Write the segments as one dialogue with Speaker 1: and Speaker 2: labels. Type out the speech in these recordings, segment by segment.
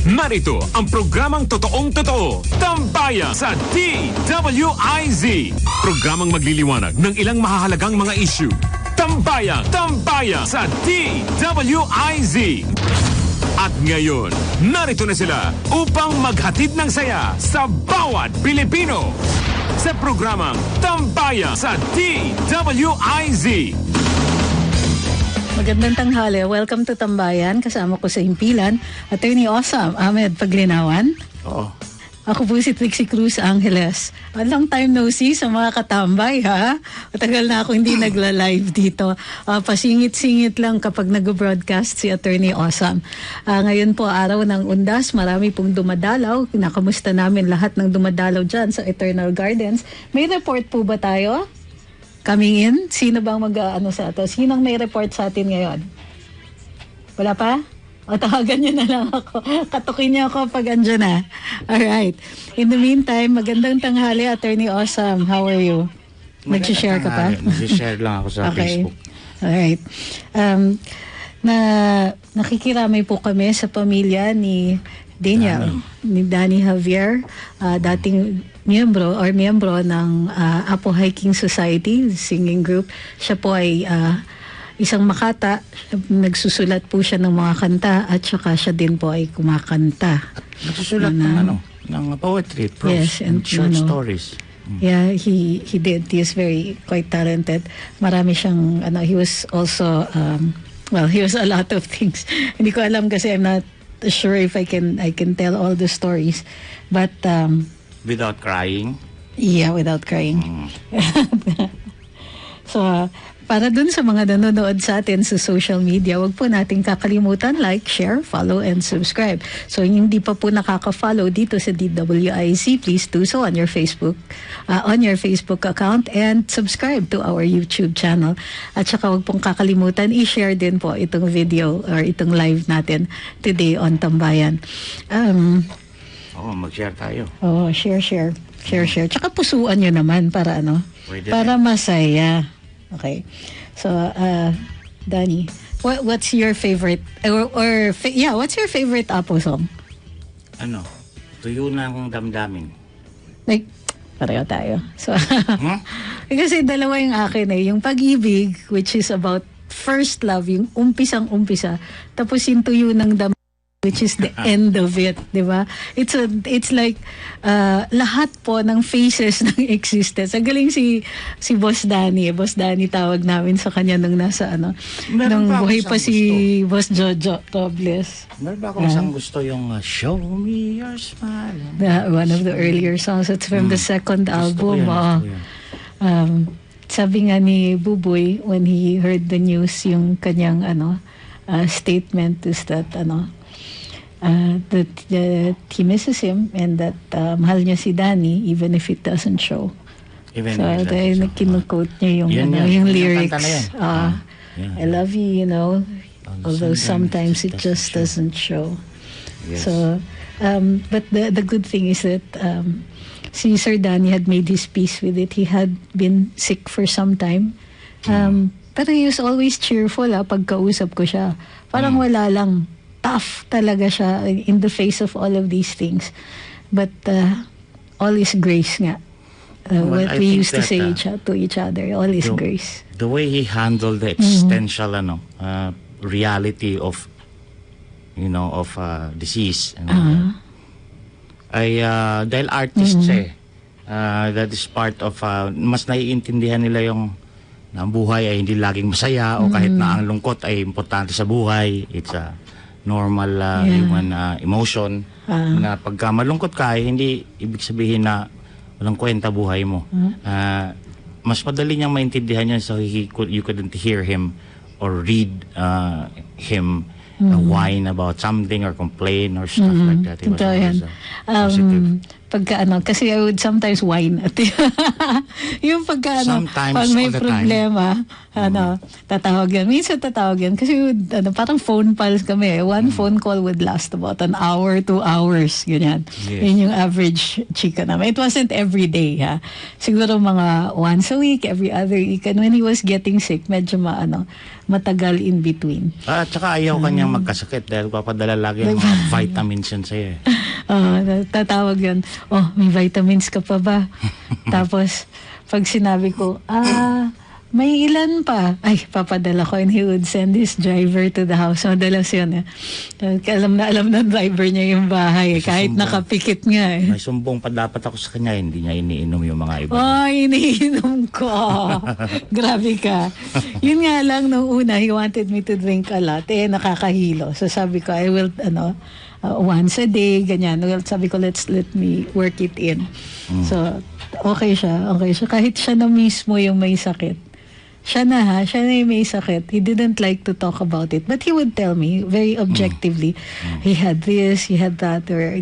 Speaker 1: Narito ang programang totoong-totoo, Tambayan sa DWIZ. Programang magliliwanag ng ilang mahahalagang mga issue. Tambayan sa DWIZ. At ngayon, narito na sila upang maghatid ng saya sa bawat Pilipino. Sa programang Tambayan sa DWIZ.
Speaker 2: Magandang tanghali. Welcome to Tambayan. Kasama ko sa himpilan, Attorney Awesome, Ahmed Paglinawan.
Speaker 3: Oo.
Speaker 2: Ako po si Trixie Cruz Angeles. A long time no see sa mga katambay, ha? Matagal na ako hindi nagla-live dito. Pasingit-singit lang kapag nag-broadcast si Attorney Awesome. Ngayon po, araw ng Undas, marami pong dumadalaw. Kinakamusta namin lahat ng dumadalaw dyan sa Eternal Gardens. May report po ba tayo? Coming in? Sino bang mag-ano sa ato? Sinong may report sa atin ngayon? Wala pa? O tawagan niyo na lang ako. Katukin niyo ako pag andyan na. Alright. In the meantime, magandang tanghali, Attorney Awesome. How are you? Nag-share ka pa?
Speaker 3: Nag-share lang ako sa Facebook.
Speaker 2: Alright. Nakikiramay po kami sa pamilya ni Daniel, ni Danny Javier, dating miyembro ng Apo Hiking Society, singing group. Siya po ay isang makata, nagsusulat po siya ng mga kanta at saka siya din po ay kumakanta.
Speaker 3: Nagsusulat ng poetry, prose, and short stories.
Speaker 2: Yeah, he did. He is quite talented. Marami siyang, he was also, he was a lot of things. Hindi ko alam kasi I'm not sure if I can tell all the stories. But,
Speaker 3: without crying?
Speaker 2: Yeah, without crying. So, para dun sa mga nanonood sa atin sa social media, wag po nating kakalimutan like, share, follow, and subscribe. So, hindi pa po nakaka-follow dito sa DWIZ, please do so on your Facebook account and subscribe to our YouTube channel. At saka wag pong kakalimutan, i-share din po itong video or itong live natin today on Tambayan.
Speaker 3: Mag-share tayo.
Speaker 2: Share. Tsaka pusuan nyo naman para para masaya. Okay. So, Danny, what's your favorite what's your favorite Apo song?
Speaker 3: Tuyo na akong damdamin.
Speaker 2: Like, pareho tayo. So, kasi dalawa yung akin Yung Pag-ibig, which is about first love, yung umpisang-umpisa, tapos yung Tuyo ng damdamin, which is the end of it, di ba? It's like lahat po ng phases ng existence. Ang galing si Boss Danny. Boss Danny tawag namin sa kanya nung nasa nung buhay pa si Boss Jojo. God bless.
Speaker 3: Meron ba akong isang gusto yung Show Me Your Smile?
Speaker 2: One of the earlier songs. It's from the second album. Sabi nga ni Buboy when he heard the news, yung kanyang statement is that that he misses him and that mahal niya si Danny even if it doesn't show. So dahil kinukot niya yung lyrics. I love you, although sometimes it just doesn't show.
Speaker 3: Yes.
Speaker 2: So, but the good thing is that si Sir Danny had made his peace with it. He had been sick for some time. Pero he was always cheerful pagkausap ko siya. Parang wala lang. Tough talaga siya in the face of all of these things. But all is grace nga. What we used to say to each other, all is grace.
Speaker 3: The way he handled the existential reality of disease. Dahil artist that is part of mas naiintindihan nila yung na ang buhay ay hindi laging masaya o kahit na ang lungkot ay importante sa buhay. It's a normal human emotion na pagka malungkot ka hindi ibig sabihin na walang kwenta buhay mo. Mas madali niyang maintindihan yan, so you couldn't hear him or read him whine about something or complain or stuff like that. It was always positive.
Speaker 2: pagka kasi I would sometimes whine at yung pagka
Speaker 3: Sometimes,
Speaker 2: pag may
Speaker 3: all the
Speaker 2: problema, tatawag yan. Minsan tatawag yan kasi parang phone pals kami. One phone call would last about an hour, 2 hours, ganyan.
Speaker 3: Yes.
Speaker 2: Yun yung average chika namin. It wasn't every day, ha. Siguro mga once a week, every other week. And when he was getting sick, medyo matagal in between.
Speaker 3: At saka ayaw kanyang magkasakit dahil papadala lagi ng mga vitamins yan sa'yo.
Speaker 2: Tatawag yan, may vitamins ka pa ba? Tapos, pag sinabi ko, may ilan pa. Ay, papadala ko, and he would send his driver to the house. Madalas yun. Alam na driver niya yung bahay. Kahit nakapikit nga.
Speaker 3: May sumbong pa dapat ako sa kanya, hindi niya iniinom yung mga iba.
Speaker 2: Iniinom ko. Grabe ka. Yun nga lang, nung una, he wanted me to drink a lot. Nakakahilo. So sabi ko, I will, once a day, ganyan. Well, sabi ko, let me work it in. So, okay siya. Kahit siya na mismo yung may sakit. Siya na yung may sakit. He didn't like to talk about it. But he would tell me very objectively, he had this, he had that, or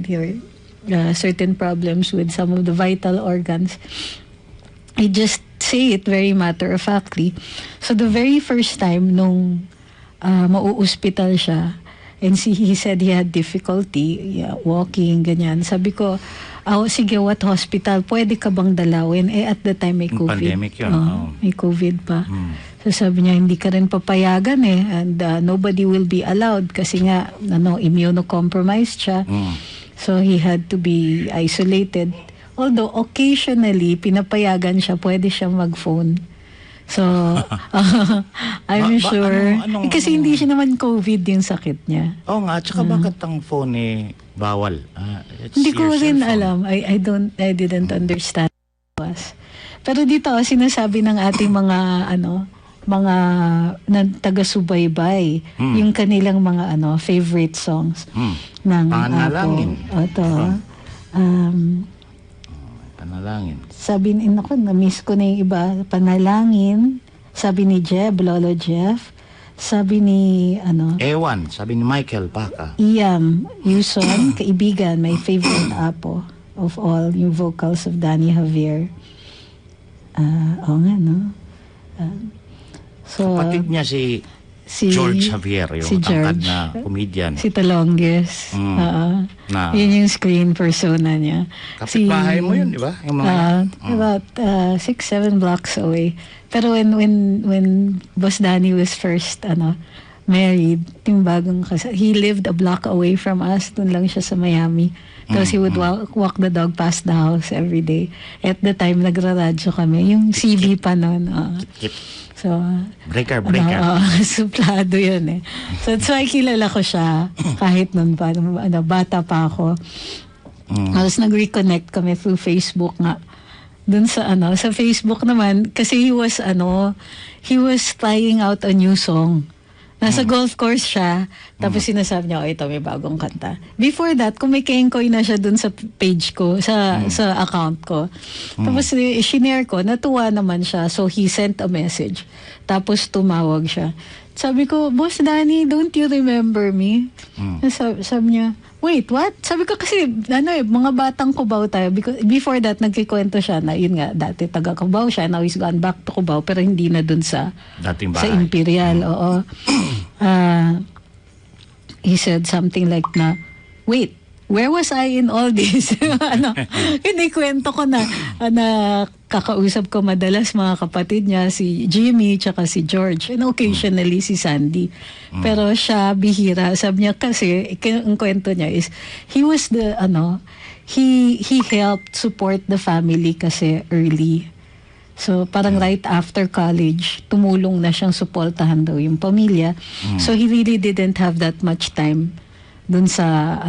Speaker 2: certain problems with some of the vital organs. He just say it very matter-of-factly. So the very first time nung mauuspital siya, and he said he had difficulty walking, ganyan. Sabi ko, sige, what hospital? Pwede ka bang dalawin? At the time may COVID.
Speaker 3: Pandemic yun.
Speaker 2: May COVID pa. So sabi niya, hindi ka rin papayagan and nobody will be allowed kasi nga, immunocompromised siya. So he had to be isolated. Although occasionally, pinapayagan siya, pwede siya mag-phone. So, I'm sure. Kasi hindi siya naman COVID yung sakit niya.
Speaker 3: Oo nga, tsaka bakit ang phone bawal?
Speaker 2: Hindi ko rin alam. I didn't understand what it was. Pero dito, sinasabi ng ating mga taga-subaybay, yung kanilang mga favorite songs ng
Speaker 3: Panalangin. Panalangin.
Speaker 2: Sabi na-miss ko na yung iba. Panalangin. Sabi ni Lolo Jeff. Sabi ni,
Speaker 3: Ewan, sabi ni Michael Paca.
Speaker 2: Iyam, Yuson, kaibigan, my favorite apo of all, yung vocals of Danny Javier.
Speaker 3: Kapatid niya si George Javier, yung tangkad na comedian.
Speaker 2: Si Talonges. Yun yung screen persona niya.
Speaker 3: Kapit-bahay mo yun, di ba?
Speaker 2: About 6-7 blocks away. Pero when Boss Danny was first married, yung bagong he lived a block away from us. Doon lang siya sa Miami. Because he would walk the dog past the house every day. At the time, nagraradyo kami. Yung CB pa noon. So,
Speaker 3: breaker.
Speaker 2: Suplado yun So, that's why kilala ko siya kahit nun pa, bata pa ako. Tapos nag-reconnect kami through Facebook nga. Dun sa sa Facebook naman, kasi he was trying out a new song. Nasa golf course siya, tapos sinasabi niya, ito may bagong kanta. Before that, kung may kengkoy na siya dun sa page ko, sa account ko. Tapos shinare ko, natuwa naman siya. So he sent a message. Tapos tumawag siya. Sabi ko, Boss Danny, don't you remember me? Sabi niya, wait, what? Sabi ko kasi, mga batang Cubao tayo. Because before that, nagkikwento siya na, yun nga, dati taga Cubao siya. Now he's gone back to Cubao, pero hindi na dun sa
Speaker 3: dating bahay.
Speaker 2: Sa Imperial. Oo. He said something like wait, where was I in all this? Kwento ko na kakausap ko madalas mga kapatid niya, si Jimmy tsaka si George, and occasionally si Sandy. Pero siya, bihira. Sabi niya kasi, ang kwento niya is, he was he helped support the family kasi early. So, parang right after college, tumulong na siyang suportahan daw yung pamilya. So, he really didn't have that much time dun sa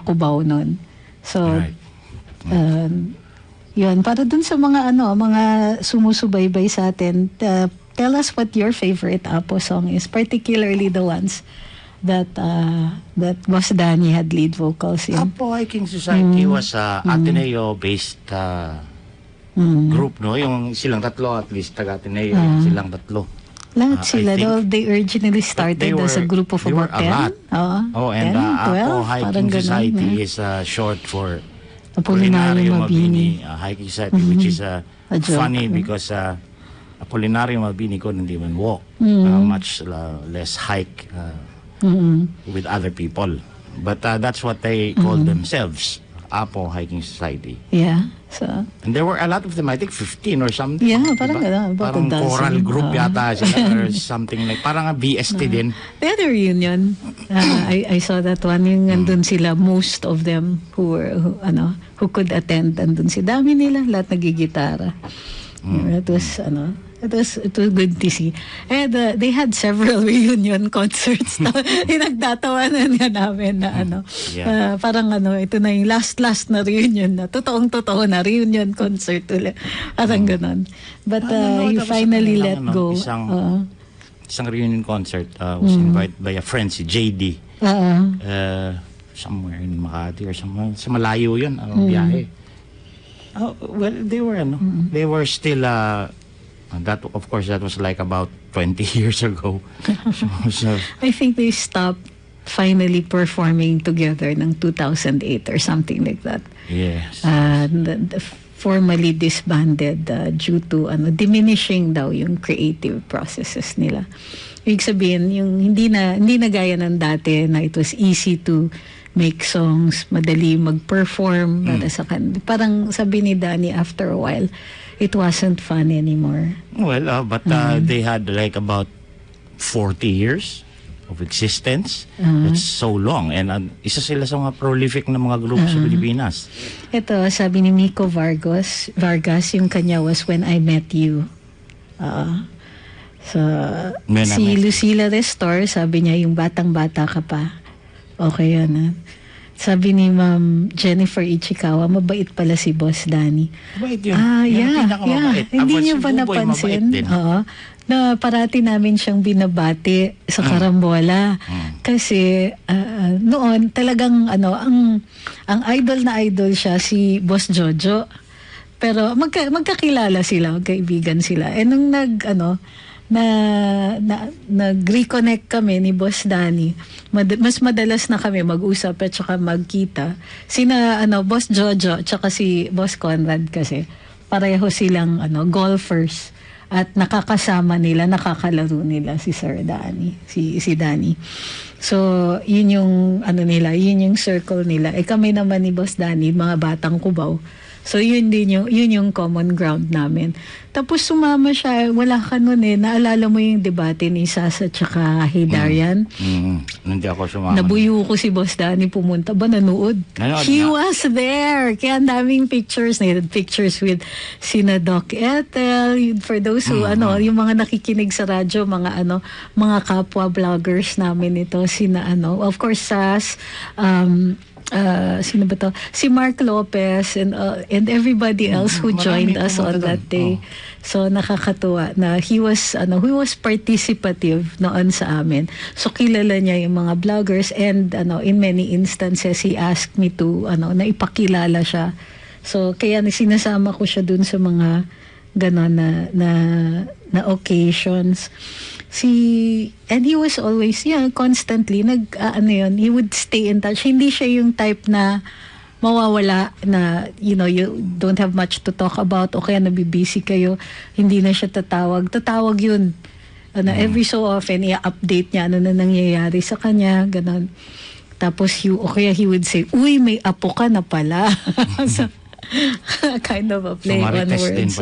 Speaker 2: Cubao nun. So, yun, para dun sa mga mga sumusubaybay sa atin, tell us what your favorite Apo song is, particularly the ones that Boss Danny had lead vocals in.
Speaker 3: Apo Hiking Society was Ateneo-based group, no? Yung silang tatlo, at least taga Ateneo, silang tatlo.
Speaker 2: Lahat sila. They originally started as a group of about 10.
Speaker 3: And
Speaker 2: 10, 12,
Speaker 3: Apo Hiking
Speaker 2: parang
Speaker 3: Society
Speaker 2: ganun,
Speaker 3: is short for
Speaker 2: Apolinario Mabini.
Speaker 3: Hiking society, which is funny because Apolinario Mabini couldn't even walk, much less hike with other people. But that's what they called themselves, Apo Hiking Society.
Speaker 2: Yeah. So,
Speaker 3: and there were a lot of them, I think 15 or something.
Speaker 2: Yeah, parang gano'n.
Speaker 3: Parang choral group yata sila or something like, parang BST din.
Speaker 2: They had a reunion. I saw that one. Yung nandun sila, most of them who could attend. Nandun si dami nila, lahat nagigitara. It was good to see. And they had several reunion concerts. Nagtatawanan nga namin na parang ito na yung last na reunion na. Totoong-totoo na reunion concert ulit. Parang ganon. But you finally let go.
Speaker 3: Isang reunion concert was invited by a friend, si JD. Somewhere in Makati or somewhere. Sa malayo yun, biyahe. Well, they were still... that of course that was like about 20 years ago. so
Speaker 2: I think they stopped finally performing together ng 2008 or something like that.
Speaker 3: Yes.
Speaker 2: Formally disbanded due to diminishing daw yung creative processes nila. Ibig sabihin yung hindi na gaya ng dati na it was easy to make songs, madali mag-perform para sa parang sabi ni Danny after a while it wasn't fun anymore.
Speaker 3: Well, but they had like about 40 years of existence. It's so long. And isa sila sa mga prolific na mga group sa Pilipinas.
Speaker 2: Ito, sabi ni Miko Vargas, yung kanya was When I Met You. Si Lucila Restor, sabi niya yung batang-bata ka pa. Okay yun, Sabi ni Ma'am Jennifer Ichikawa, mabait pala si Boss Danny.
Speaker 3: Mabait yun.
Speaker 2: Yeah. Hindi niyo ba napansin? Oo. Na parati namin siyang binabati sa Karambola. Kasi noon talagang ang idol na idol siya si Boss Jojo. Pero magkakilala sila, magkaibigan sila. Nung nag-reconnect kami ni Boss Danny, mas madalas na kami mag-usap at saka magkita. Sina Boss Jojo at saka si Boss Conrad kasi pareho silang golfers at nakakasama nila, nakakalaro nila si Sir Danny, si Danny. So, yun yung nila, yun yung circle nila. Kami naman ni Boss Danny, mga batang Cubao. So, yun yung common ground namin. Tapos sumama siya, wala ka nun naalala mo yung debate ni Sasa tsaka Hidarian?
Speaker 3: Hindi ako sumama.
Speaker 2: Nabuyo ko si Boss Danny, pumunta ba, nanood? He was there. Kaya ang daming pictures. Pictures with sina Doc Ethel. For those who, yung mga nakikinig sa radyo, mga kapwa vloggers namin ito, sina of course, Sas, sino ba to? Si Mark Lopez and everybody else who joined us on that day. So nakakatuwa na he was participative noon sa amin. So kilala niya yung mga vloggers and in many instances he asked me to na ipakilala siya. So kaya sinasama ko siya dun sa mga ganon na occasions. And he was always, constantly, he would stay in touch. Hindi siya yung type na mawawala na, you don't have much to talk about o kaya nabibisi kayo, hindi na siya tatawag. Tatawag yun. Every so often, i-update niya na nangyayari sa kanya, ganon. Tapos, kaya he would say, uy, may apo ka na pala. So, kind of a play on words.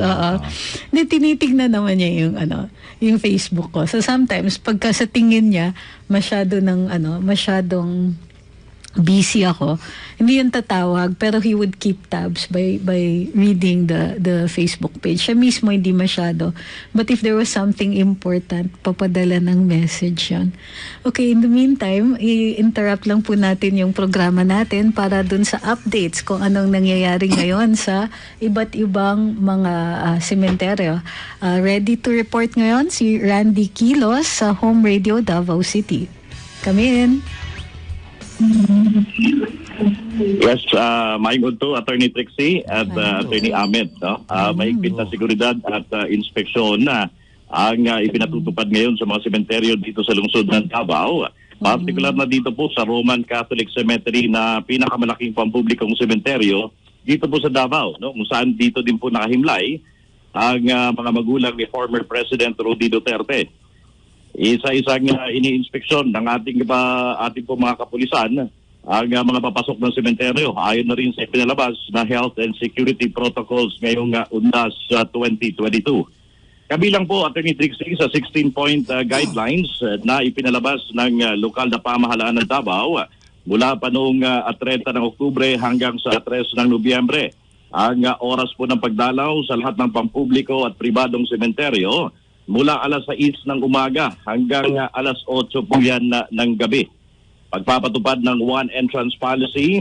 Speaker 2: Tinitignan naman niya yung Facebook ko. So sometimes pagka sa tingin niya masyadong busy ako, hindi yung tatawag, pero he would keep tabs by reading the Facebook page. Siya mismo hindi masyado. But if there was something important, papadala ng message yun. Okay, in the meantime, i-interrupt lang po natin yung programa natin para dun sa updates kung anong nangyayari ngayon sa iba't ibang mga sementeryo. Ready to report ngayon si Randy Kilos sa Home Radio Davao City. Come in.
Speaker 4: Yes, maingod to Attorney Trixie at Attorney Ahmed. Mahigpit na seguridad at inspeksyon na ang ipinatutupad ngayon sa mga sementeryo dito sa lungsod ng Davao. Particular na dito po sa Roman Catholic Cemetery na pinakamalaking pampublikong sementeryo dito po sa Davao, no? Kung saan dito din po nakahimlay ang mga magulang ni former President Rudy Duterte. Isa-isang iniinspeksyon ng ating po mga kapulisan ang mga papasok ng sementeryo. Ayon na rin sa pinalabas na health and security protocols ngayong Undas 2022. Kabilang po, Attorney Trixie, sa 16-point guidelines na ipinalabas ng lokal na pamahalaan ng Davao mula pa noong 30 ng Oktubre hanggang sa 3 ng Nobyembre. Ang oras po ng pagdalaw sa lahat ng pampubliko at pribadong sementeryo mula alas 6 ng umaga hanggang alas 8 po yan ng gabi. Pagpapatupad ng one entrance policy,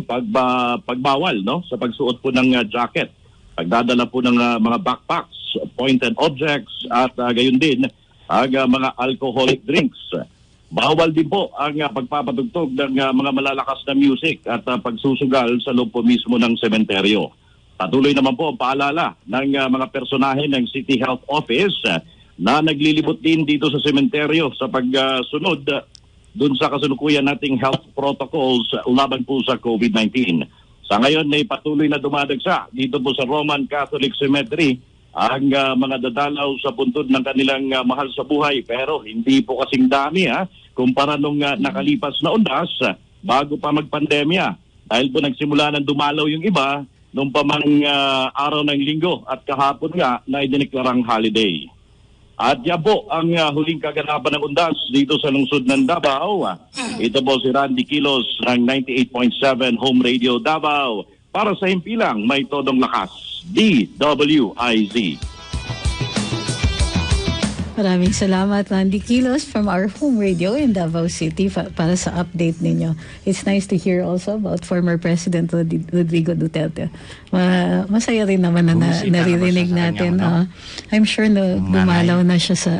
Speaker 4: pagbawal no sa pagsuot po ng jacket, pagdadala po ng mga backpacks, pointed objects at gayon din ang mga alcoholic drinks. Bawal din po ang pagpapatugtog ng mga malalakas na music at pagsusugal sa loob po mismo ng sementeryo. Patuloy naman po ang paalala ng mga personahe ng City Health Office na naglilibot din dito sa sementeryo sa pagsunod dun sa kasalukuyan nating health protocols laban po sa COVID-19. Sa ngayon ay patuloy na dumadagsa dito po sa Roman Catholic Cemetery ang mga dadalaw sa puntod ng kanilang mahal sa buhay, pero hindi po kasing dami kumpara nung nakalipas na undas bago pa magpandemya. Dahil po nagsimula ng dumalaw yung iba nung pamang araw ng linggo at kahapon nga na idineklarang holiday. At yan po ang huling kaganapan ng undas dito sa lungsod ng Davao. Ito po si Randy Kilos ng 98.7 Home Radio Davao. Para sa himpilang may todong lakas, DWIZ.
Speaker 2: Maraming salamat, Randy Kilos from our home radio in Davao City para sa update ninyo. It's nice to hear also about former President Rodrigo Duterte. Masaya rin naman na naririnig natin. I'm sure na dumalaw na siya sa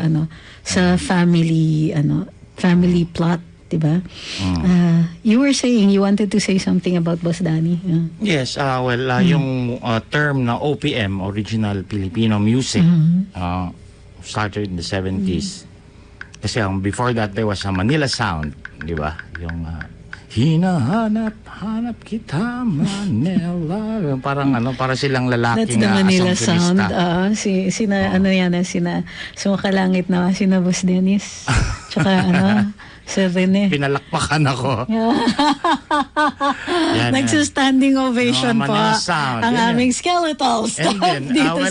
Speaker 2: sa family plot, diba? You were saying you wanted to say something about Boss Danny.
Speaker 3: Yes, yung term na OPM, Original Filipino Music, started in the 70s. Kasi before that there was a Manila sound, di ba? Yung hinahanap kita Manila. Parang para silang lalaking
Speaker 2: that's the Manila sound.
Speaker 3: Oh.
Speaker 2: Sina Sumakalangit na sina Boss Dennis. Tsaka Sir Rene.
Speaker 3: Pinalakpakan ako.
Speaker 2: Nagsa-standing ovation po
Speaker 3: sound,
Speaker 2: ang aming skeletal staff dito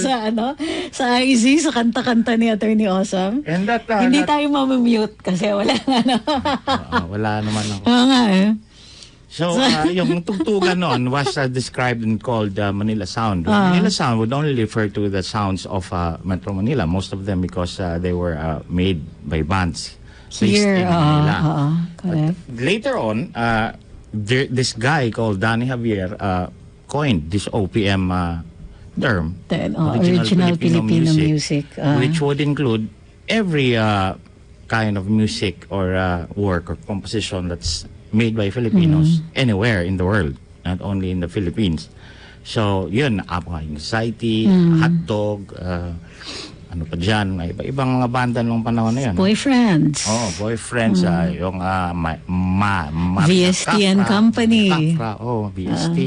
Speaker 2: sa IZ, sa kanta-kanta ni Attorney Awesome.
Speaker 3: And
Speaker 2: hindi tayo mamamute kasi wala
Speaker 3: wala naman ako.
Speaker 2: Oo nga
Speaker 3: So, yung tugtugan noon was described and called Manila Sound. Manila Sound would only refer to the sounds of Metro Manila, most of them because they were made by bands based in Manila.
Speaker 2: Correct.
Speaker 3: Later on, this guy called Danny Javier coined this OPM term,
Speaker 2: Original Filipino Music,
Speaker 3: which would include every kind of music or work or composition that's made by Filipinos anywhere in the world, not only in the Philippines. So, yun, Apang Society, Hotdog, ano pa dyan, may iba-ibang mga banda nung panahon na yun.
Speaker 2: Boyfriends.
Speaker 3: Boyfriends, yung
Speaker 2: VST and Company.
Speaker 3: VST.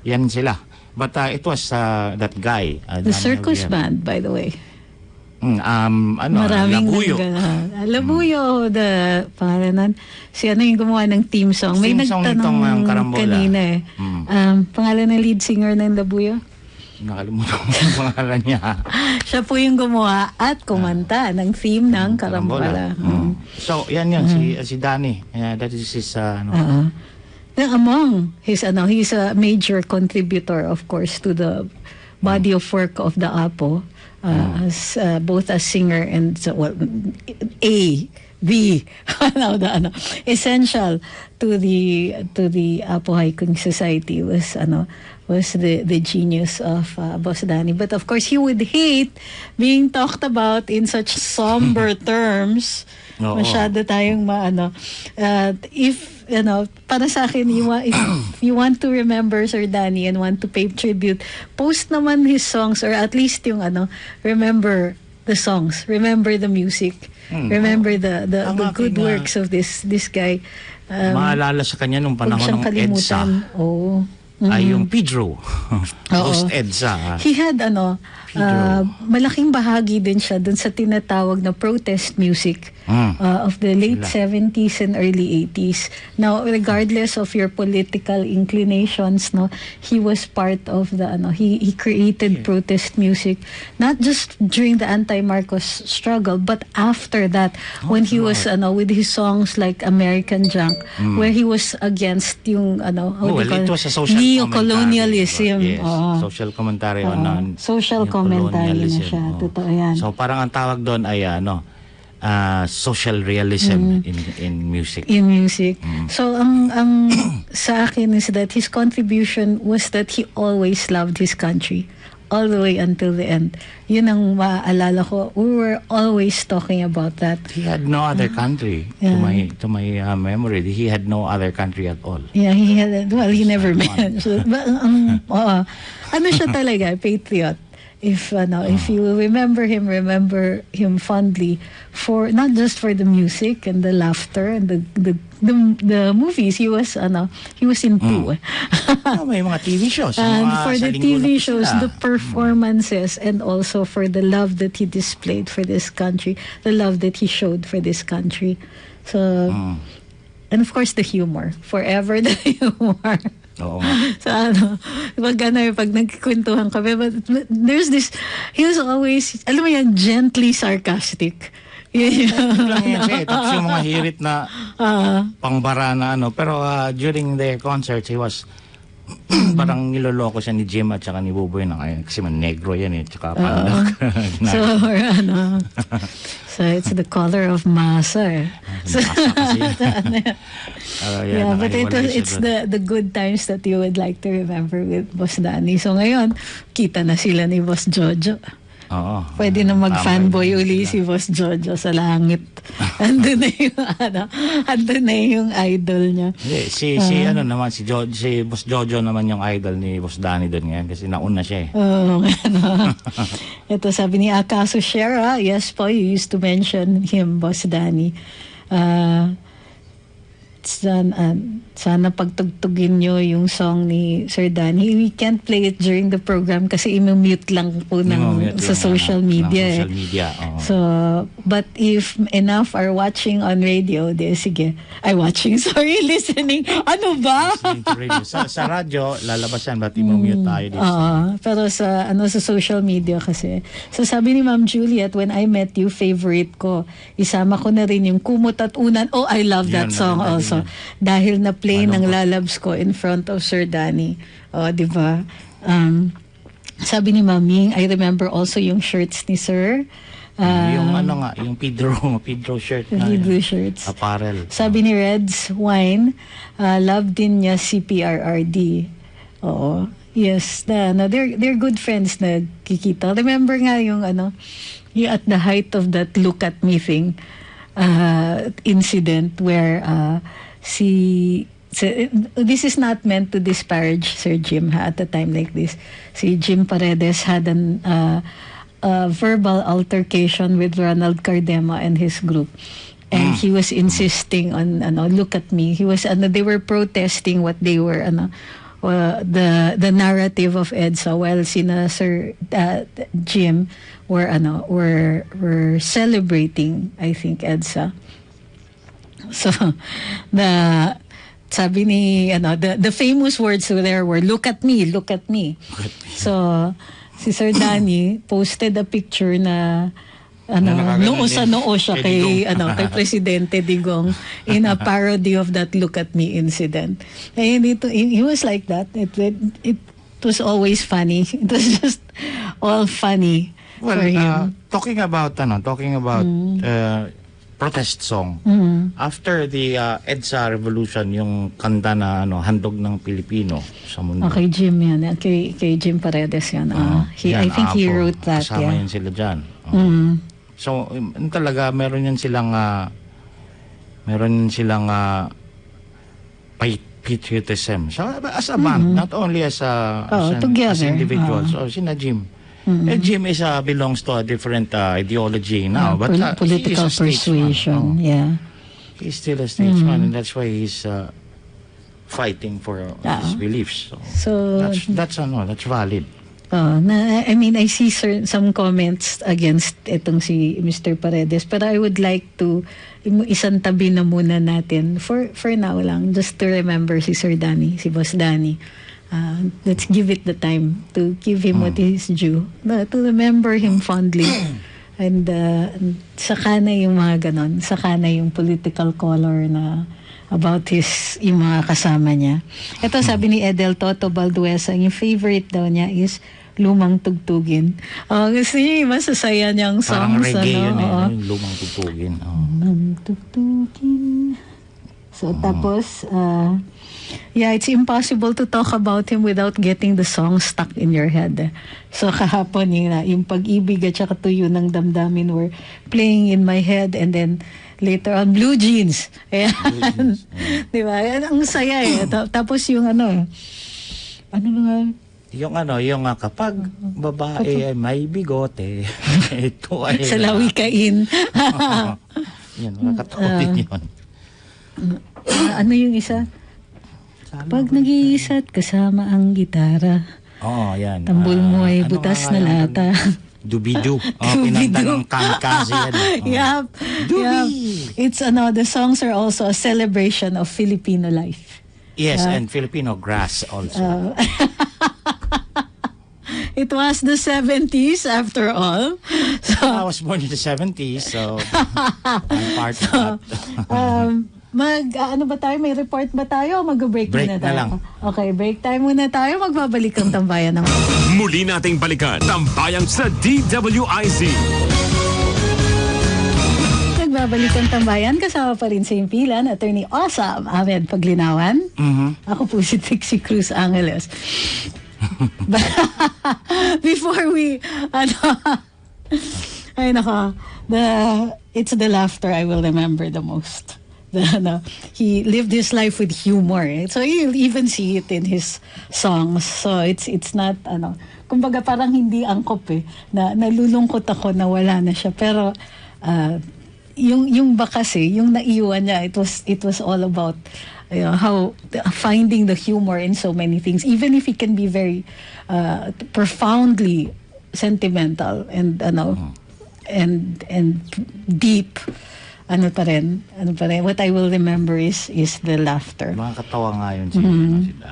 Speaker 3: Yan sila. But it was that guy.
Speaker 2: The circus band, by the way.
Speaker 3: Maraming Labuyo.
Speaker 2: Labuyo, pangalan yung gumawa ng theme song. May nagtanong kanina pangalan ng lead singer ng Labuyo?
Speaker 3: Nakalimutan ko yung pangalan niya.
Speaker 2: Siya po yung gumawa at kumanta ng theme ng Karambola.
Speaker 3: So, yan si Danny. That is his
Speaker 2: among his he's a major contributor, of course, to the body of work of the Apo. As both as singer and essential to the Apo Hiking Society was the genius of Boss Danny. But of course he would hate being talked about in such somber terms. Masyado tayong if para sa akin, if you want to remember Sir Danny and want to pay tribute, post naman his songs, or at least yung remember the songs, remember the music, remember the good works of this guy.
Speaker 3: Maalala sa kanya nung panahon ng EDSA. ay yung Pedro. Host EDSA.
Speaker 2: He had malaking bahagi din siya dun sa tinatawag na protest music of the late 70s and early 80s. Now, regardless of your political inclinations, no, he was part of the he created protest music not just during the anti-Marcos struggle but after that when he was with his songs like American Junk, where he was against yung
Speaker 3: it was a social
Speaker 2: neo-colonialism.
Speaker 3: Yes, social commentary on
Speaker 2: social commentary na siya. Totoo yan.
Speaker 3: So parang ang tawag doon ay social realism in music.
Speaker 2: In music. So ang sa akin is that his contribution was that he always loved his country all the way until the end. Yun ang maaalala ko. We were always talking about that.
Speaker 3: He had no other country. To my memory, he had no other country at all.
Speaker 2: Yeah, he had. Well, he never mentioned. But siya talaga, patriot. If you remember him fondly for not just for the music and the laughter and the movies he was into.
Speaker 3: May mga TV shows.
Speaker 2: And for the TV shows, the performances, and also for the love that he displayed for this country, the love that he showed for this country. So, and of course the humor, forever the humor.
Speaker 3: Oo
Speaker 2: nga. So pag nagkikwentuhan kami, but there's this, he was always, alam mo yan, gently sarcastic.
Speaker 3: Tapos yung mga hirit na pangbara na pero during the concerts, he was parang niloloko siya ni Jim at saka ni Buboy kasi man negro yan tsaka pandak.
Speaker 2: So it's the color of masa. But it's the good times that you would like to remember with Boss Danny. So ngayon, kita na sila ni Boss Jojo. Pwede na mag-fanboy uli si Boss Jojo sa langit. Andun na yung idol niya.
Speaker 3: Si Boss Jojo naman yung idol ni Boss Danny doon ngayon kasi nauna siya
Speaker 2: Ito sabi ni Akaso Shera, yes po, you used to mention him, Boss Danny. Sana pagtugtugin nyo yung song ni Sir Danny. We can't play it during the program kasi i-mute lang po sa social media. So, but if enough are watching on radio, sige. Listening. Ano ba?
Speaker 3: Sa radyo, lalabas yan, but i-mute tayo dito.
Speaker 2: Pero sa social media kasi. So sabi ni Ma'am Juliet, when I met you, favorite ko. Isama ko na rin yung Kumot at Unan. Oh, I love that song also. Dahil na-play ng lalabs ko in front of Sir Danny. Di ba? Sabi ni Mami, I remember also yung shirts ni Sir.
Speaker 3: Yung Pedro shirt na.
Speaker 2: Pedro shirts.
Speaker 3: Apparel.
Speaker 2: Sabi ni Reds Wine, love din niya si PRRD. Oo. Yes, they're good friends na kikita. Remember nga yung at the height of that look at me thing, incident where this is not meant to disparage Sir Jim at a time like this. Si Jim Paredes had a verbal altercation with Ronald Cardema and his group. And he was insisting on look at me. He was they were protesting what they were the narrative of EDSA, while sina Sir Jim were celebrating, I think, EDSA. So sabi ni the famous words there were look at me. So si Sir Danny posted a picture na noo sa noo siya kay Presidente Digong in a parody of that look at me incident. And he was like that. It was always funny. It was just all funny for him.
Speaker 3: Talking about protest song. After the EDSA revolution, yung kanta na handog ng Pilipino sa mundo.
Speaker 2: Kay Jim yan. Kay Jim Paredes yan. I think he wrote that.
Speaker 3: Kasama yan sila dyan. So, talaga, meron silang patriotism. So, as a band, not only as individuals. So, sina Jim. Jim belongs to a different ideology now, but
Speaker 2: political persuasion. Yeah,
Speaker 3: he's still a statesman, and that's why he's fighting for his beliefs.
Speaker 2: So
Speaker 3: That's valid.
Speaker 2: I mean, I see some comments against itong si Mr. Paredes, but I would like to isang tabi na muna natin for now lang, just to remember si Sir Danny, si Boss Danny. Let's give it the time to give him what is due, to remember him fondly. And saka na yung mga ganon, saka na yung political color na about yung mga kasama niya. Ito sabi ni Edel Toto Balduesa, yung favorite daw niya is Lumang Tugtugin. Kasi masasaya niyang songs.
Speaker 3: Parang reggae yun yung Lumang Tugtugin.
Speaker 2: Lumang Tugtugin. So tapos, it's impossible to talk about him without getting the song stuck in your head. So kahapon yung Pag-ibig at saka Tuyo ng Damdamin were playing in my head, and then later on, Blue Jeans. Ayan. Diba? Ang saya Tapos yung ano nga?
Speaker 3: Yung kapag babae ay may bigote, ito ay
Speaker 2: sa lawikain.
Speaker 3: Yan, nakakatawa din yun.
Speaker 2: Ano yung isa? Pag nag-iisa't kasama ang gitara.
Speaker 3: Yan.
Speaker 2: Tambol mo ay butas na lata.
Speaker 3: Dubidu. Pinanta ng kamikaze yan.
Speaker 2: Yup. It's the songs are also a celebration of Filipino life.
Speaker 3: Yes, and Filipino grass also.
Speaker 2: It was the 70s after all. So
Speaker 3: I was born in the 70s, so I'm part of that.
Speaker 2: Ano ba tayo? May report ba tayo? Mag-break muna tayo?
Speaker 3: Na lang.
Speaker 2: Okay, break time muna tayo. Magbabalik ang Tambayan ng
Speaker 1: Muli nating balikan Tambayan sa DWIZ.
Speaker 2: Nagbabalik ang Tambayan. Kasama pa rin sa impilan, Attorney Awesome Ahmed Paglinawan. Ako po si Trixie Cruz Angeles. Before we it's the laughter I will remember the most. He lived his life with humor, so you'll even see it in his songs. So it's not kumbaga parang hindi angkop na nalulungkot ako na wala na siya, pero yung ba kasi yung naiwan niya, it was all about how finding the humor in so many things, even if it can be very profoundly sentimental and deep. Ano pa rin, what I will remember is the laughter.
Speaker 3: Mga katawa nga yun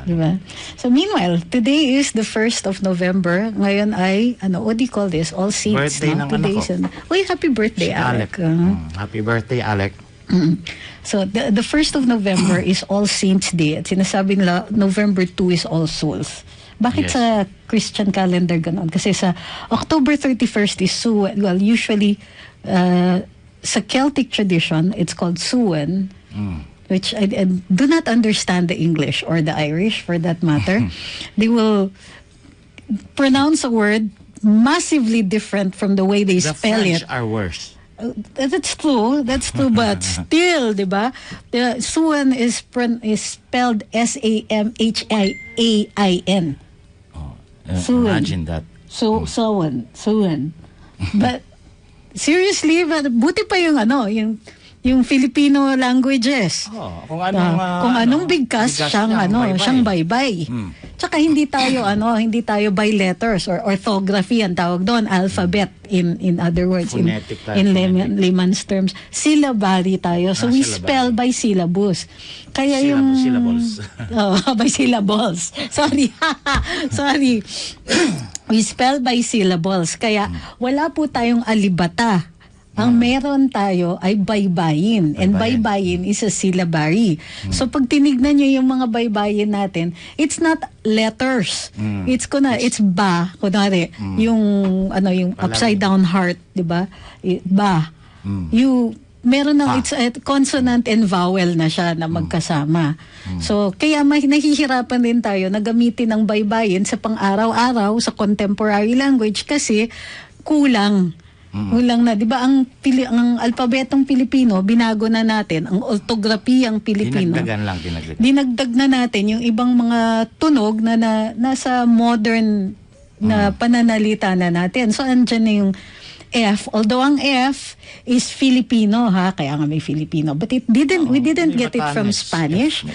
Speaker 2: diba? So meanwhile, today is the 1st of November. Ngayon ay, what do you call this? All Saints.
Speaker 3: Birthday ng anak ko.
Speaker 2: Happy birthday, Alec.
Speaker 3: Happy birthday, Alec.
Speaker 2: So the 1st of November is All Saints Day. At sinasabi nila, November 2 is All Souls. Bakit sa Christian calendar ganon? Kasi sa October 31st is usually sa Celtic tradition, it's called Suwen, which I do not understand the English or the Irish for that matter. They will pronounce a word massively different from the way they spell it.
Speaker 3: The French are worse.
Speaker 2: That's true, but still, diba? The Suwen is spelled Samhiain.
Speaker 3: Imagine that.
Speaker 2: Suwen. But seriously, buti pa yung Filipino languages.
Speaker 3: Kung
Speaker 2: anong bigkas siyang baybay. Tsaka hindi tayo by letters or orthography ang tawag doon, alphabet in other words, in layman's terms. Syllabary tayo. So we spell by syllabus. Kaya
Speaker 3: syllables.
Speaker 2: By syllables. Sorry. We spell by syllables. Kaya wala po tayong alibata. Ang meron tayo ay baybayin. And baybayin is a syllabary. So pag tinignan nyo yung mga baybayin natin, it's not letters. It's ba, kunwari, yung upside down heart, di ba? Ba. Meron ng it's a consonant and vowel na siya na magkasama. So kaya nahihirapan din tayo na gamitin ng baybayin sa pang-araw-araw sa contemporary language kasi kulang. Kulang na, 'di ba? Ang alpabetong Pilipino binago na natin, ang ortografiyang Pilipino. Dinagdag na natin yung ibang mga tunog na nasa modern na pananalita na natin. So andyan na F, although ang F is Filipino, ha, kaya nga may Filipino, but we didn't get it from Spanish.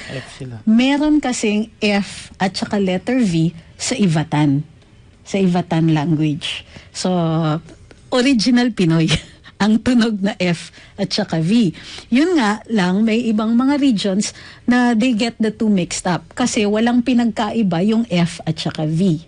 Speaker 2: Meron kasing F at saka letter V sa Ivatan language. So, original Pinoy ang tunog na F at saka V. Yun nga lang, may ibang mga regions na they get the two mixed up kasi walang pinagkaiba yung F at saka V.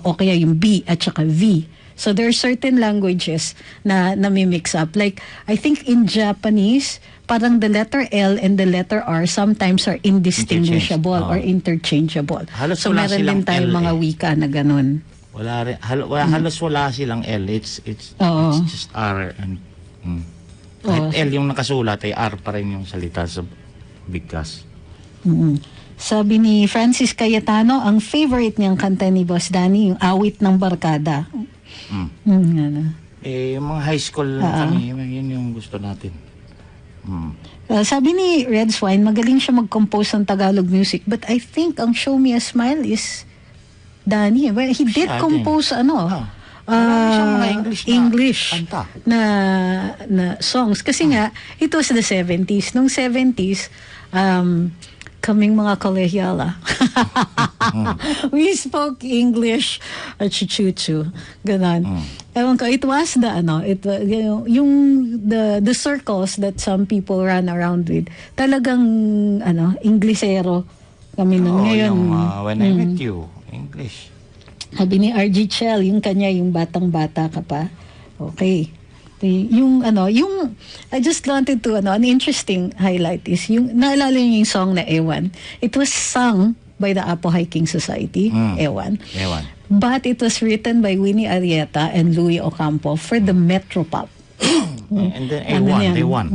Speaker 2: O kaya yung B at saka V. So there are certain languages na mix up. Like, I think in Japanese, parang the letter L and the letter R sometimes are indistinguishable or interchangeable.
Speaker 3: Halos
Speaker 2: so
Speaker 3: wala
Speaker 2: meron
Speaker 3: silang
Speaker 2: din tayong
Speaker 3: L
Speaker 2: mga wika na ganun.
Speaker 3: Halos wala silang L. It's just R. And, kahit L yung nakasulat, ay R pa rin yung salita sa bigkas. Sabi ni Francis Cayetano, ang favorite niyang kanta ni Boss Danny, yung Awit ng Barkada. Yung mga high school kami, yun yung gusto natin.
Speaker 2: Sabi ni Red Swine, magaling siya mag-compose ng Tagalog music, but I think ang Show Me a Smile is Danny. Well, he did compose English na songs. Kasi nga, it was the 70s. Nung 70s, kaming mga kolehyala. We spoke English at chuchuchu. Ganon. Ewan ko, it was the the circles that some people ran around with. Talagang Inglesero kami nun ngayon.
Speaker 3: Yung When I Met You, English.
Speaker 2: Sabi ni RG Chell, yung kanya, yung batang-bata ka pa. Okay. I just wanted to, an interesting highlight is naalala niyo yung song na Ewan. It was sung by the Apo Hiking Society, Ewan. But it was written by Winnie Arrieta and Louie Ocampo for the Metropop.
Speaker 3: And then they won.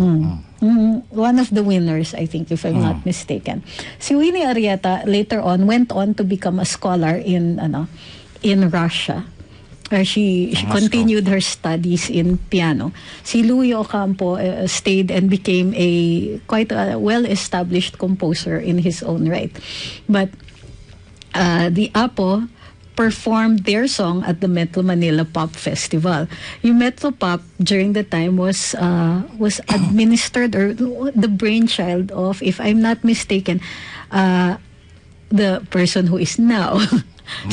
Speaker 2: One of the winners, I think, if I'm not mistaken. Si Winnie Arrieta later on went on to become a scholar in Russia. She continued her studies in piano. Si Louie Ocampo stayed and became quite a well-established composer in his own right. But the Apo performed their song at the Metro Manila Pop Festival. Yung Metro Pop during the time was administered, or the brainchild of, if I'm not mistaken, the person who is now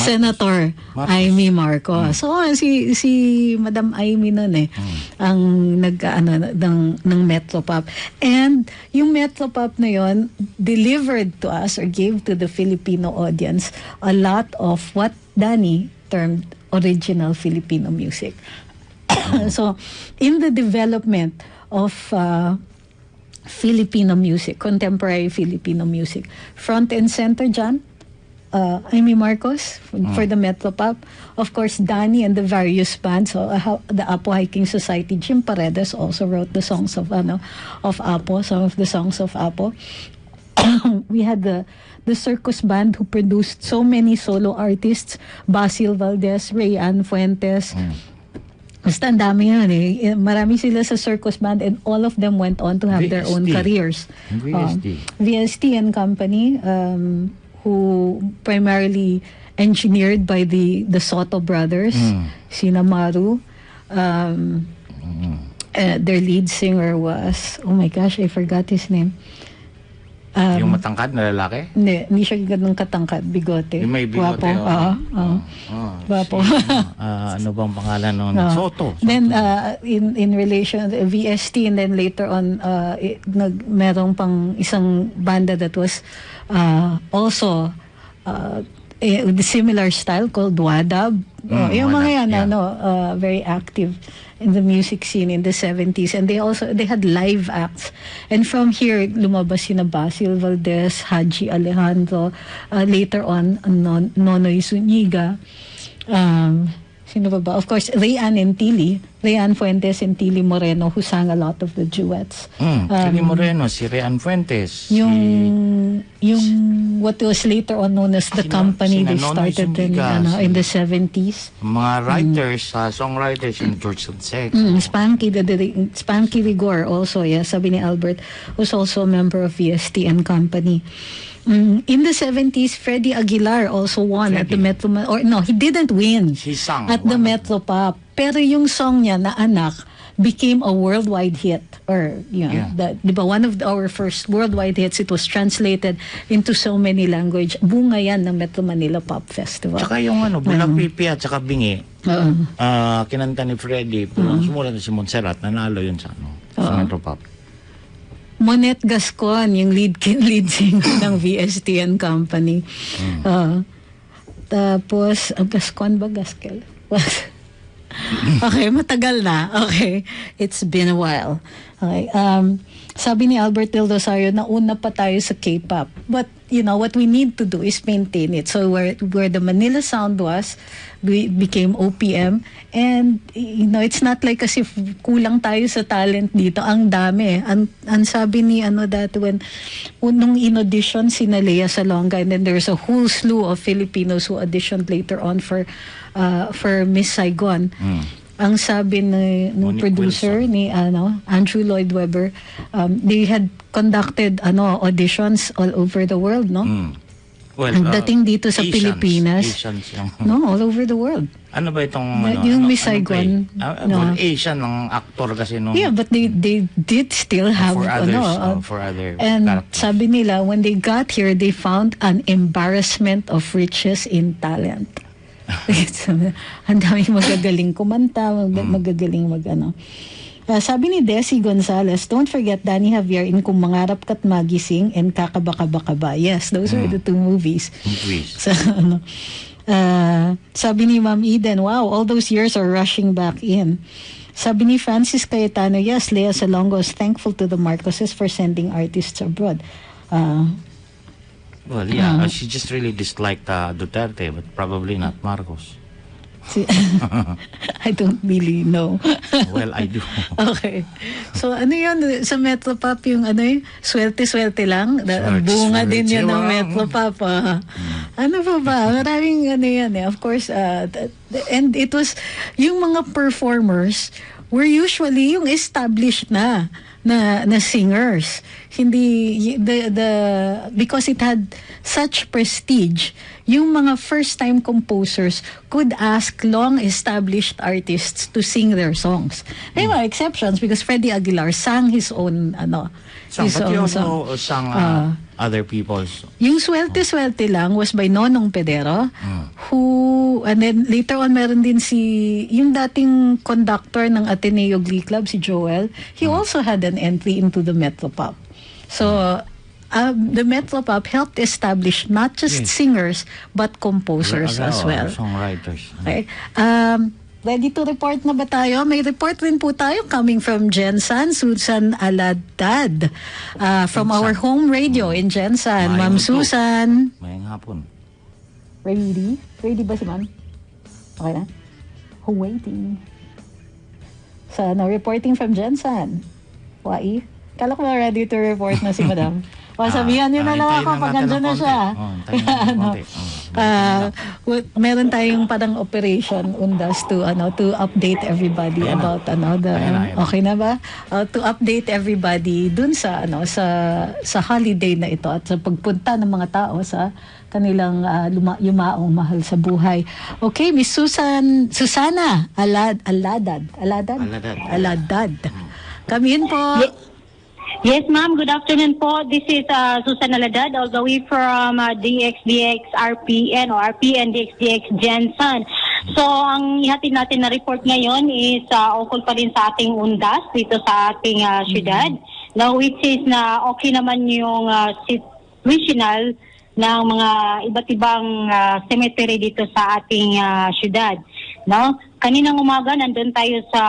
Speaker 2: Senator Amy Marcos. So si Madam Amy noon ang ng Metropop. And yung Metropop na yon delivered to us or gave to the Filipino audience a lot of what Danny termed original Filipino music. So in the development of Filipino music, contemporary Filipino music, front and center dyan, Amy Marcos for the Metropop. Of course, Danny and the various bands. So, the Apo Hiking Society. Jim Paredes also wrote the songs of Apo. Some of the songs of Apo. We had the circus band who produced so many solo artists. Basil Valdez, Rayan Fuentes. Basta ang dami yan Marami sila sa circus band and all of them went on to have their own careers. VST and Company, who primarily engineered by the Soto brothers, Sina Maru. Their lead singer was, oh my gosh, I forgot his name.
Speaker 3: Yung matangkad na lalaki?
Speaker 2: Hindi siya ganun katangkad, bigote.
Speaker 3: Yung may bigote.
Speaker 2: Guwapo.
Speaker 3: Ano bang pangalan nun? Soto.
Speaker 2: Then, in relation, VST, and then later on, merong pang isang banda that was also with a similar style called Wadab. Yung mga yan, very active in the music scene in the 70s, and they had live acts, and from here lumabas sina Basil Valdez, Haji Alejandro, later on Nonoy Zuniga, sino ba? Of course, Rayan Fuentes and Tilly Moreno, who sang a lot of the duets.
Speaker 3: Tilly Moreno, si Rayan Fuentes.
Speaker 2: Yung what was later on known as the company, they started in the 70s.
Speaker 3: Mga writers, songwriters, in George Sansek.
Speaker 2: Spanky Rigor also, sabi ni Albert, was also a member of VST and Company. In the 70s, Freddie Aguilar also won at the Metro, or no, he didn't win
Speaker 3: He sang
Speaker 2: at the Metro Pop. Pero yung song niya na Anak became a worldwide hit, or di ba, one of our first worldwide hits. It was translated into so many language. Bunga yan ng Metro Manila Pop Festival.
Speaker 3: Tsaka yung Bulang Pipi at tsaka Bingi, kinanta ni Freddy, sumulat na si Montserrat, nanalo yun sa Metro Pop.
Speaker 2: Monet Gascon, yung lead singer ng VSTN Company. Tapos, Gascon ba? Gaskel? Okay, matagal na. Okay, it's been a while. Okay, sabi ni Albert Del Rosario, nauna pa tayo sa K-pop. But, what we need to do is maintain it. So, where the Manila sound was, we became OPM. And, it's not like as if kulang tayo sa talent dito. Ang dami. Ang sabi ni, dati nung in-audition si Lea Salonga, and then there's a whole slew of Filipinos who auditioned later on for Miss Saigon. Ang sabi ng producer ni Andrew Lloyd Webber, they had conducted auditions all over the world, no?
Speaker 3: Well,
Speaker 2: ang dating dito sa
Speaker 3: Asians,
Speaker 2: Pilipinas, all over the world.
Speaker 3: Ano ba itong
Speaker 2: yung Miss Saigon?
Speaker 3: Well, Asian ng actor kasi nung...
Speaker 2: Yeah, but they did still have
Speaker 3: for others, for other
Speaker 2: and
Speaker 3: characters.
Speaker 2: Sabi nila, when they got here, they found an embarrassment of riches in talent. Ang daming magagaling kumanta, magagaling sabi ni Desi Gonzalez, don't forget Danny Javier in Kung Mangarap Ka't Magising and Kakabaka-Baka. Yes, those were the two movies. So, sabi ni Ma'am Eden, wow, all those years are rushing back in. Sabi ni Francis Cayetano, yes, Lea Salonga is thankful to the Marcoses for sending artists abroad.
Speaker 3: Well, yeah, she just really disliked Duterte, but probably not Marcos.
Speaker 2: I don't really know.
Speaker 3: Well, I do.
Speaker 2: Okay. So, yun? Sa Metro Pop, yung swerte-swerte lang? Bunga din yun ng Metro Pop. Ano pa ba? Maraming yan eh. Of course, and it was, yung mga performers were usually yung established na singers. Hindi because it had such prestige, yung mga first-time composers could ask long-established artists to sing their songs. There were exceptions because Freddie Aguilar sang his own
Speaker 3: But he also sang other people's.
Speaker 2: Yung Swerte-Swerte lang was by Nonong Pedero, who, and then later on meron din yung dating conductor ng Ateneo Glee Club, si Joel. He also had an entry into the Metro Pop. So, the Metro Pop helped establish not just singers, but composers as well.
Speaker 3: Songwriters.
Speaker 2: Okay. Ready to report na ba tayo? May report rin po tayo coming from Jensan, Susan Aladad, from our home radio in Jensan. Ma'am Susan.
Speaker 3: Mayang hapon.
Speaker 2: Ready? Ready ba si ma'am? Okay na? Waiting. So, reporting from Jensan. Wai? Kala ko ready to report na si madam. Sabihan nyo na lang ako pag andyan na siya. Meron tayong parang operation undas to update everybody about okay na ba? To update everybody dun sa sa holiday na ito at sa pagpunta ng mga tao sa kanilang yumaong mahal sa buhay. Okay, Miss Susana Aladad. Come in po.
Speaker 5: Yes, ma'am. Good afternoon po. This is Susan Aladad, all the way from DXDX RPN or RPN DXDX Jensen. So, ang ihatid natin na report ngayon is ukol pa rin sa ating undas dito sa ating syudad. Now, which is na okay naman yung situational ng mga iba't ibang cemetery dito sa ating syudad. No? Kaninang umaga, nandun tayo sa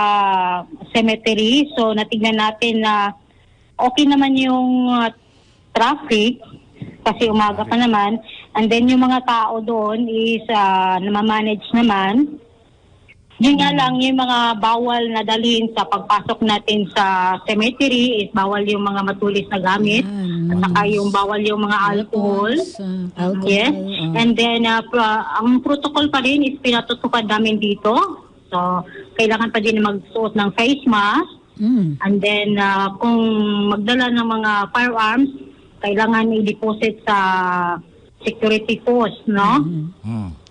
Speaker 5: cemetery. So, natignan natin na okay naman yung traffic kasi umaga pa naman. And then yung mga tao doon is namamanage naman. Yun nga lang, yung mga bawal na dalhin sa pagpasok natin sa cemetery is bawal yung mga matulis na gamit. At saka yung bawal yung mga alcohol. Yes. And then ang protocol pa rin is pinatutupad namin dito. So, kailangan pa din magsuot ng face mask. And then, kung magdala ng mga firearms, kailangan i-deposit sa security post, no?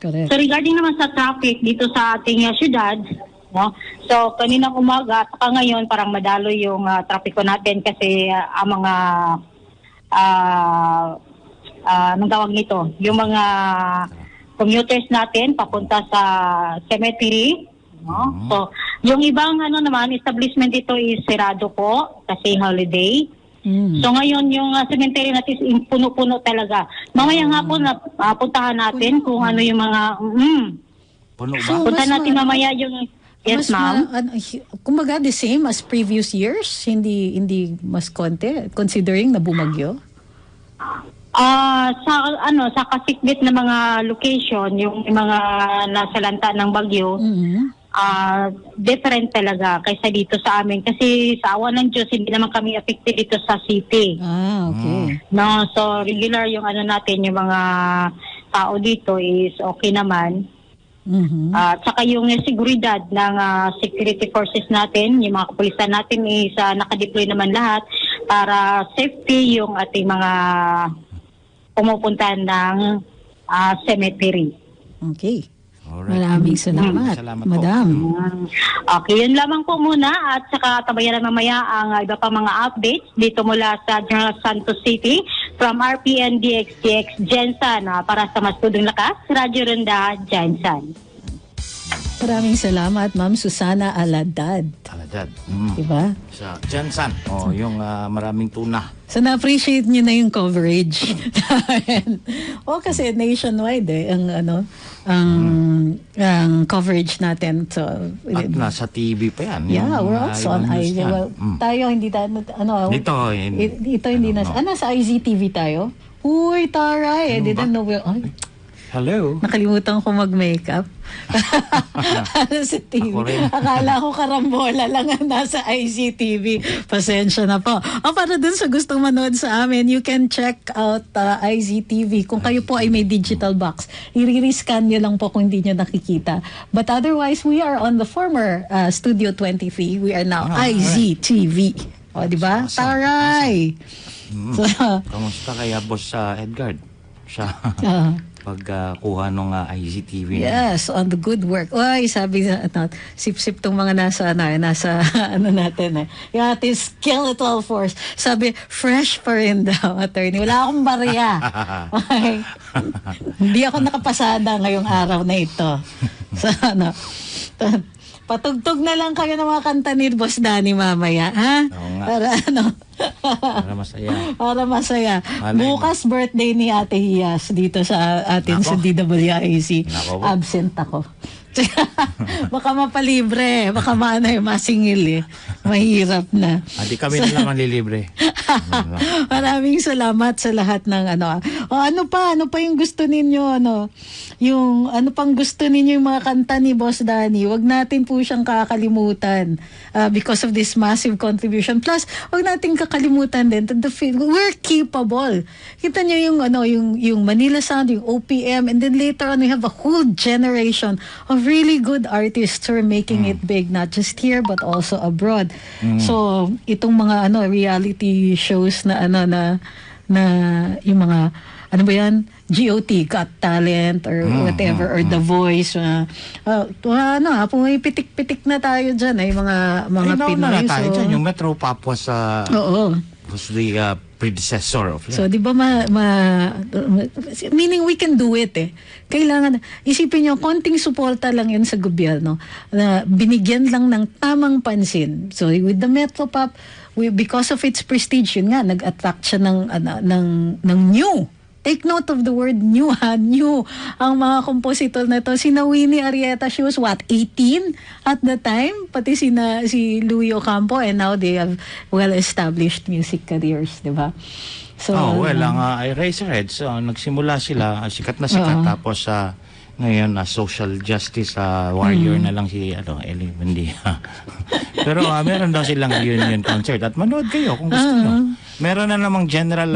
Speaker 2: Correct.
Speaker 5: So, regarding naman sa traffic dito sa ating syudad, No? So kaninang umaga at saka ngayon parang madalo yung trapiko natin kasi ang mga anong tawag nito, yung mga commuters natin papunta sa cemetery, no? So yung ibang naman establishment dito is sirado po kasi holiday. So ngayon yung cemetery natin is puno-puno talaga. Mamayang hapon na puntahan natin kung ano yung mga
Speaker 3: Puno ba?
Speaker 2: So,
Speaker 5: puntahan natin mamaya yung yes ma'am.
Speaker 2: Kumbaga the same as previous years, hindi mas konti considering na bumagyo.
Speaker 5: Sa kasikbit na mga location, yung mga nasa lanta ng bagyo, different talaga kaysa dito sa amin. Kasi sa awa ng Diyos, hindi naman kami affected dito sa city.
Speaker 2: Okay.
Speaker 5: No, so regular yung natin, yung mga tao dito is okay naman. At saka yung seguridad ng security forces natin, yung mga kapulisan natin is nakadeploy naman lahat para safety yung ating mga pumupunta ng cemetery.
Speaker 2: Okay.
Speaker 3: Alright.
Speaker 2: Maraming salamat, Madam.
Speaker 5: Okay, yun lamang po muna at saka tabayan na mamaya ang iba pa mga updates dito mula sa General Santos City from RPN DXDX Jensen para sa Mas Tudong Lakas, Radyo Ronda Jensen.
Speaker 2: Maraming salamat, Ma'am Susana Aladad.
Speaker 3: Aladad.
Speaker 2: Diba?
Speaker 3: Sa Jensen. Yung maraming tuna.
Speaker 2: So na-appreciate niyo na yung coverage. Kasi nationwide ang coverage natin. So,
Speaker 3: at nasa TV pa yan.
Speaker 2: Yeah, we're also on IZ. Well, tayo hindi ito hindi sa IZTV tayo. Uy, taray. I didn't know
Speaker 3: hello.
Speaker 2: Nakalimutan ko mag-makeup. Sa TV. Akala ko karambola lang ang nasa ICTV. Pasensya na po. Para dun sa gustong manood sa amin, you can check out ICTV. Kung kayo po ay may digital box, i-rescan nyo lang po kung hindi nyo nakikita. But otherwise, we are on the former Studio 23. We are now IZTV. O, diba? Taray! So,
Speaker 3: kamusta kaya boss Edgard? Siya pagkuha ng ICTV.
Speaker 2: Yes, on the good work. Uy, sabi sip-sip tong mga nasa natin yung ating skeletal force. Sabi, fresh pa rin daw, attorney. Wala akong barya. Okay. Hindi ako nakapasada ngayong araw na ito. So, patugtog na lang kayo ng mga kanta ni Boss Danny mamaya, ha? Para
Speaker 3: Para masaya.
Speaker 2: Para masaya. Bukas birthday ni Ate Hias dito sa atin sa DWIC. Absent ako. Baka mapalibre. Baka masingil Mahirap na.
Speaker 3: Hindi kami na lang manlilibre.
Speaker 2: Maraming salamat sa lahat ng ano pa yung gusto ninyo yung ano pang gusto ninyo yung mga kanta ni Boss Danny. Wag natin po siyang kakalimutan because of this massive contribution. Plus, wag natin kakalimutan din we're capable. Kita niyo yung Manila Sound, yung OPM, and then later on we have a whole generation of really good artists who are making it big, not just here but also abroad. So, itong mga reality shows na yung mga GOT, Got Talent or whatever, or The Voice. Pumipitik-pitik na tayo dyan mga Pinoy.
Speaker 3: Na tayo dyan, yung Metro Pop was the predecessor of that.
Speaker 2: So, di ba meaning we can do it Kailangan, isipin nyo, konting suporta lang yun sa gobyerno na binigyan lang ng tamang pansin. So, with the Metro Pop, because of its prestige, yun nga, nag-attract siya ng new. Take note of the word new, new. Ang mga kompositor na to, si Winnie Arrieta, she was 18 at the time, pati si Louie Ocampo, and now they have well-established music careers, di ba? So,
Speaker 3: ang Eraserheads, nagsimula sila, sikat na sikat, tapos ngayon social justice warrior na lang si Eli Buendia. Pero meron daw silang reunion concert at manood kayo kung gusto nyo. Meron na namang general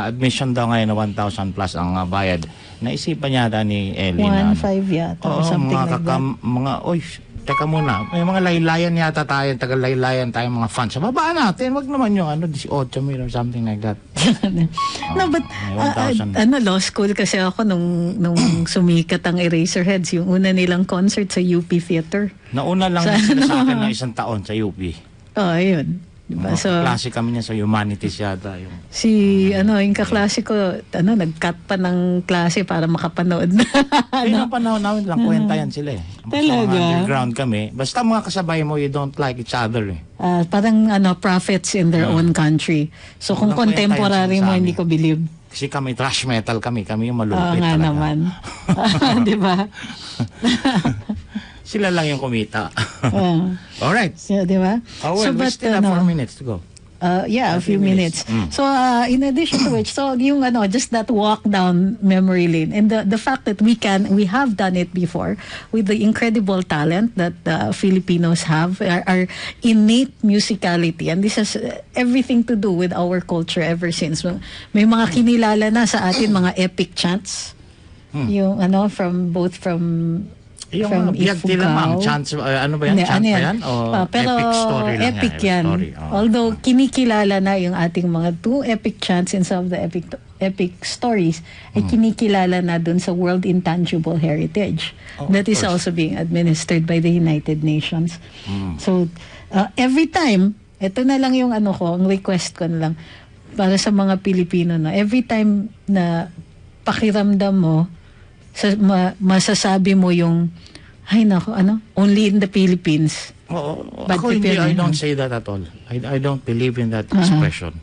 Speaker 3: admission daw ngayon na 1,000 plus ang bayad. Naisipan yata ni Eli
Speaker 2: 1,500 yata or something like that.
Speaker 3: teka muna, may mga laylayan yata tayo, taga-laylayan tayo mga fans. Sa baba natin, wag naman yung 18,000 or something like that.
Speaker 2: No, but law school kasi ako nung sumikat ang Eraserheads, yung una nilang concert sa UP Theater.
Speaker 3: Nauna lang sila sa akin ng 1 taon sa UP.
Speaker 2: Ayun. Diba? So,
Speaker 3: klase kami niya sa humanities yata. Yung
Speaker 2: yung kaklase ko, nag-cut pa ng klase para makapanood na.
Speaker 3: Yung panahon namin lang, kwenta yan sila eh.
Speaker 2: Talaga?
Speaker 3: Mga underground kami. Basta mga kasabay mo, you don't like each other eh.
Speaker 2: Parang prophets in their own country. So kung contemporary mo, hindi ko believe.
Speaker 3: Kasi kami, thrash metal kami yung malupit
Speaker 2: nga
Speaker 3: talaga.
Speaker 2: naman. Di ba?
Speaker 3: Sila lang yung kumita. Alright.
Speaker 2: So, di ba?
Speaker 3: We still have 4 minutes to go.
Speaker 2: A few minutes. So, in addition to which, yung just that walk down memory lane, and the fact that we have done it before with the incredible talent that Filipinos have, our innate musicality, and this has everything to do with our culture ever since. May mga kinilala na sa atin, mga epic chants. Yung from
Speaker 3: yung biyag nila, ma'am, chance, ano ba yan? Chance pa yan? O
Speaker 2: pero
Speaker 3: epic story lang
Speaker 2: epic yan.
Speaker 3: Story.
Speaker 2: Although kinikilala na yung ating mga 2 epic chants and some of the epic stories ay kinikilala na dun sa World Intangible Heritage. That is also being administered by the United Nations. So, every time, ito na lang yung ang request ko na lang para sa mga Pilipino, every time na pakiramdam mo, masasabi mo yung only in the Philippines.
Speaker 3: Ako hindi, I don't say that at all. I don't believe in that expression.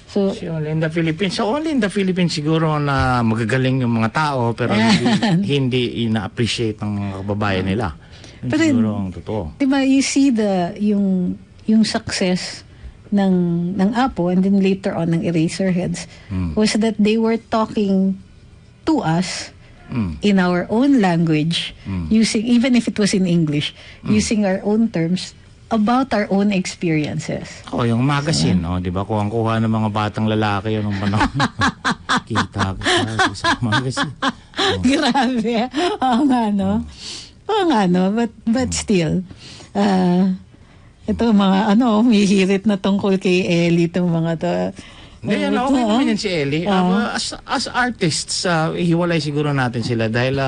Speaker 3: So only in the Philippines. So only in the Philippines siguro na magagaling yung mga tao pero hindi ina-appreciate ng mga kababayan nila. Pero siguro ang totoo.
Speaker 2: Diba, you see yung success ng Apo and then later on ng Eraserheads was that they were talking to us in our own language, using, even if it was in English, using our own terms about our own experiences.
Speaker 3: Yung magazine, di ba? Kuha ng mga batang lalaki yun ng panahon. Kita ko sa magazine.
Speaker 2: Grabe. But still, ito mga humihirit na tungkol kay Ellie, itong mga to.
Speaker 3: Okay naman yan si Ellie. As artists, ihiwalay siguro natin sila dahil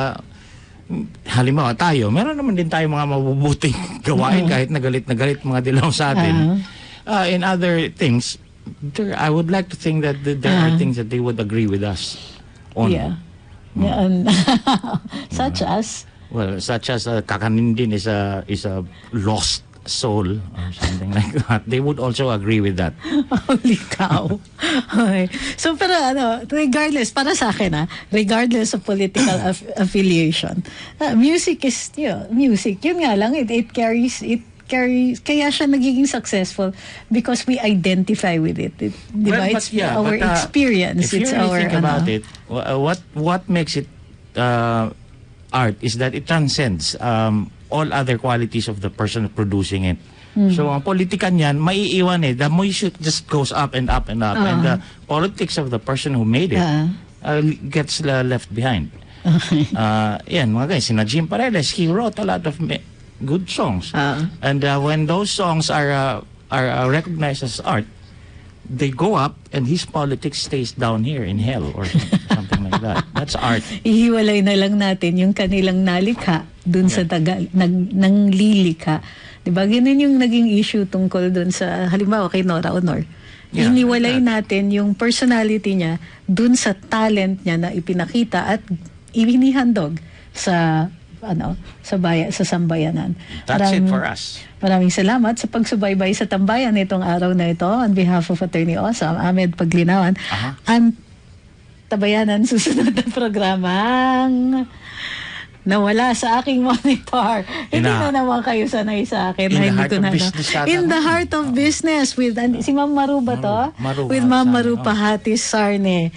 Speaker 3: halimbawa tayo, meron naman din tayo mga mabubuting gawain kahit nagalit mga dilaw sa atin. In other things, I would like to think that there are things that they would agree with us on.
Speaker 2: Such as?
Speaker 3: Well, such as kakanindin is a lost soul or something like that. They would also agree with that.
Speaker 2: Holy cow. Okay. So pero regardless, para sa akin regardless of political affiliation, music is music. Yun nga lang, it carries, kaya siya nagiging successful because we identify with it. Diba? It's our experience.
Speaker 3: If you
Speaker 2: it's
Speaker 3: really
Speaker 2: our
Speaker 3: think about it, what makes it art is that it transcends all other qualities of the person producing it. So ang politika niyan, maiiwan the music just goes up and up and up, and the politics of the person who made it gets left behind. Yan, mga guys, sina Jim Paredes, he wrote a lot of good songs. And when those songs are recognized as art, they go up and his politics stays down here in hell or something like that. That's art.
Speaker 2: Ihiwalay na lang natin yung kanilang nalikha dun sa nanglilikha. Diba? Ganun yung naging issue tungkol dun sa, halimbawa kay Nora Honor. Iniwalay natin yung personality niya dun sa talent niya na ipinakita at inihandog sa sa sambayanan.
Speaker 3: That's it for us.
Speaker 2: Maraming salamat sa pagsubaybay sa tambayan itong araw na ito. On behalf of Attorney Osam, Ahmed Paglinawan, ang tabayanan susunod na programang nawala sa aking monitor. Hindi na naman kayo sanay sa akin. In the heart of business with si Ma'am Maru ba to? With Ma'am Maru Pahatis Sarne.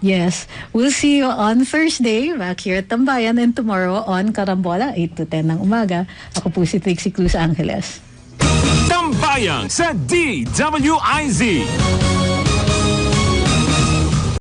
Speaker 2: Yes. We'll see you on Thursday back here at Tambayan, and tomorrow on Karambola 8 to 10 ng umaga. Ako po si Trixie Cruz Angeles.
Speaker 1: Tambayan sa DWIZ.